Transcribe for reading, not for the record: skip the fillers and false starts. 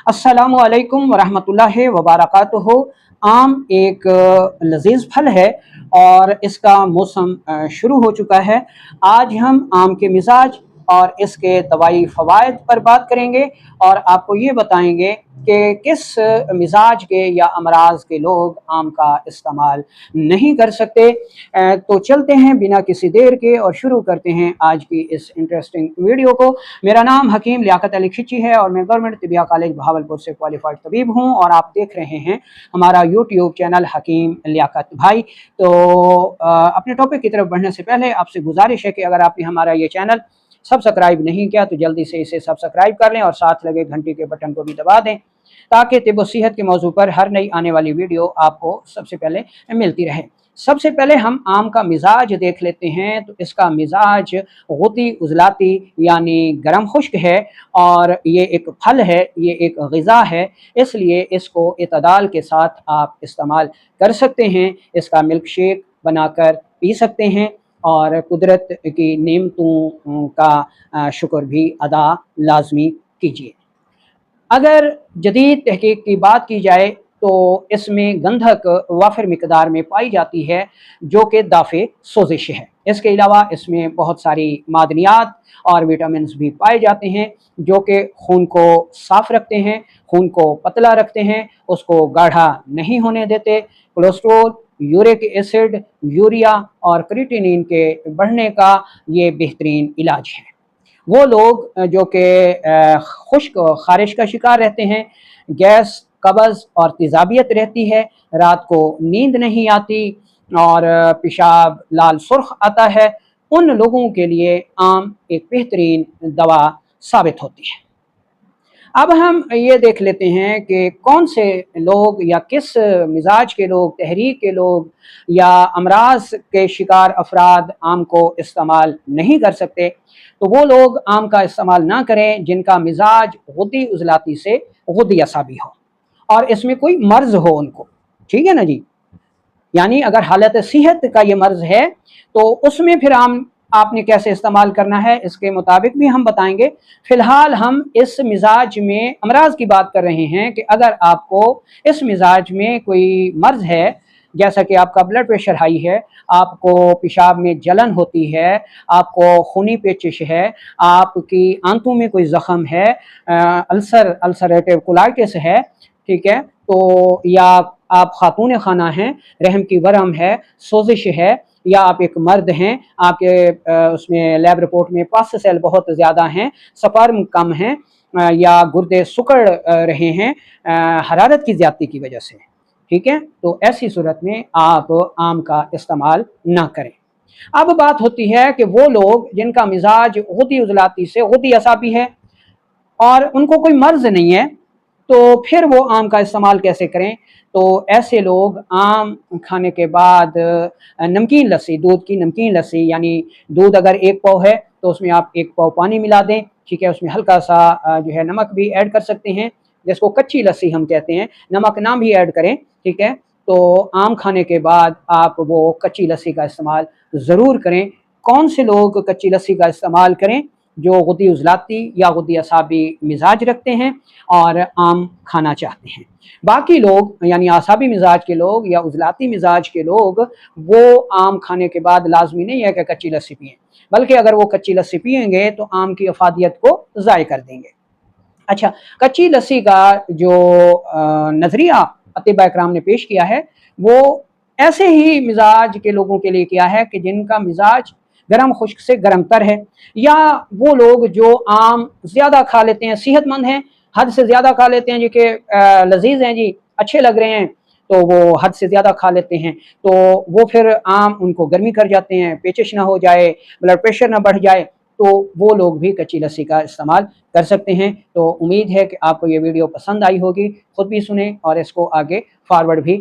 अस्सलामु अलैकुम वरहमतुल्लाहि वबरकातुहू। आम एक लजीज फल है और इसका मौसम शुरू हो चुका है। आज हम आम के मिजाज और इसके दवाई फ़वाइद पर बात करेंगे और आपको ये बताएंगे कि किस मिजाज के या अमराज के लोग आम का इस्तेमाल नहीं कर सकते। तो चलते हैं बिना किसी देर के और शुरू करते हैं आज की इस इंटरेस्टिंग वीडियो को। मेरा नाम हकीम लियाकत अली खिची है और मैं गवर्नमेंट तिबिया कॉलेज बहावलपुर से क्वालिफाइड तबीब हूँ और आप देख रहे हैं हमारा यूट्यूब चैनल हकीम लियाकत भाई। तो अपने टॉपिक की तरफ बढ़ने से पहले आपसे गुजारिश है कि अगर आपने हमारा ये चैनल सब्सक्राइब नहीं किया तो जल्दी से इसे सब्सक्राइब कर लें और साथ लगे घंटी के बटन को भी दबा दें ताकि तिब व सेहत के मौजू पर हर नई आने वाली वीडियो आपको सबसे पहले मिलती रहे। सबसे पहले हम आम का मिजाज देख लेते हैं। तो इसका मिजाज गुती उजलाती यानी गर्म खुश्क है और ये एक फल है, ये एक ग़िज़ा है, इसलिए इसको इतदाल के साथ आप इस्तेमाल कर सकते हैं। इसका मिल्क शेक बनाकर पी सकते हैं और कुदरत की नेमतों का शुक्र भी अदा लाजमी कीजिए। अगर जदीद तहकीक की बात की जाए तो इसमें गंधक वाफिर मिकदार में पाई जाती है जो कि दाफ़े सोजिश है। इसके अलावा इसमें बहुत सारी मादनियात और विटामिन भी पाए जाते हैं जो कि खून को साफ़ रखते हैं, खून को पतला रखते हैं, उसको गाढ़ा नहीं होने देते। कोलेस्ट्रोल, यूरिक एसिड, यूरिया और क्रिएटिनिन के बढ़ने का ये बेहतरीन इलाज है। वो लोग जो कि खुश्क खारिश का शिकार रहते हैं, गैस, कब्ज़ और तेज़ाबियत रहती है, रात को नींद नहीं आती और पेशाब लाल सुर्ख आता है, उन लोगों के लिए आम एक बेहतरीन दवा साबित होती है। अब हम ये देख लेते हैं कि कौन से लोग या किस मिजाज के लोग, तहरीक के लोग या अमराज के शिकार अफराद आम को इस्तेमाल नहीं कर सकते। तो वो लोग आम का इस्तेमाल ना करें जिनका मिजाज गुद्दी उजलाती से गुद्दी असाबी हो और इसमें कोई मर्ज हो उनको, ठीक है ना जी। यानी अगर हालत सेहत का ये मर्ज है तो उसमें फिर आम आपने कैसे इस्तेमाल करना है इसके मुताबिक भी हम बताएंगे। फिलहाल हम इस मिजाज में अमराज की बात कर रहे हैं कि अगर आपको इस मिजाज में कोई मर्ज है, जैसा कि आपका ब्लड प्रेशर हाई है, आपको पेशाब में जलन होती है, आपको खूनी पेचिश है, आपकी आंतों में कोई ज़ख़म है, अल्सरेटिव कोलाइटिस है, ठीक है, तो या आप खातून खाना हैं, रहम की वरम है, सोजिश है, या आप एक मर्द हैं, आपके उसमें लैब रिपोर्ट में पास सेल बहुत ज़्यादा हैं, स्पर्म कम हैं, या गुर्दे सुकड़ रहे हैं हरारत की ज़्यादती की वजह से, ठीक है, तो ऐसी सूरत में आप आम का इस्तेमाल ना करें। अब बात होती है कि वो लोग जिनका मिजाज गुद्दी उजलाती से गुद्दी असाबी है और उनको कोई मर्ज नहीं है, तो फिर वो आम का इस्तेमाल कैसे करें। तो ऐसे लोग आम खाने के बाद नमकीन लस्सी, दूध की नमकीन लस्सी, यानी दूध अगर 1 पाव है तो उसमें आप 1 पाव पानी मिला दें, ठीक है, उसमें हल्का सा जो है नमक भी ऐड कर सकते हैं, जिसको कच्ची लस्सी हम कहते हैं, नमक ना भी ऐड करें, ठीक है। तो आम खाने के बाद आप वो कच्ची लस्सी का इस्तेमाल ज़रूर करें। कौन से लोग कच्ची लस्सी का इस्तेमाल करें? जो गुद्दी उजलाती या गुद्दी असाबी मिजाज रखते हैं और आम खाना चाहते हैं। बाकी लोग यानी असाबी मिजाज के लोग या उजलाती मिजाज के लोग वो आम खाने के बाद लाजमी नहीं है कि कच्ची लस्सी पिएँ, बल्कि अगर वो कच्ची लस्सी पिएंगे तो आम की अफादियत को ज़ाय कर देंगे। अच्छा, कच्ची लस्सी का जो नज़रिया अतिबा इकराम ने पेश किया है वो ऐसे ही मिजाज के लोगों के लिए किया है कि जिनका मिजाज गर्म खुश्क से गर्म तर है, या वो लोग जो आम ज़्यादा खा लेते हैं, सेहतमंद हैं, हद से ज़्यादा खा लेते हैं, जी के लजीज हैं जी, अच्छे लग रहे हैं, तो वो हद से ज़्यादा खा लेते हैं, तो वो फिर आम उनको गर्मी कर जाते हैं, पेचिश ना हो जाए, ब्लड प्रेशर ना बढ़ जाए, तो वो लोग भी कच्ची लस्सी का इस्तेमाल कर सकते हैं। तो उम्मीद है कि आपको ये वीडियो पसंद आई होगी, ख़ुद भी सुने और इसको आगे फॉरवर्ड भी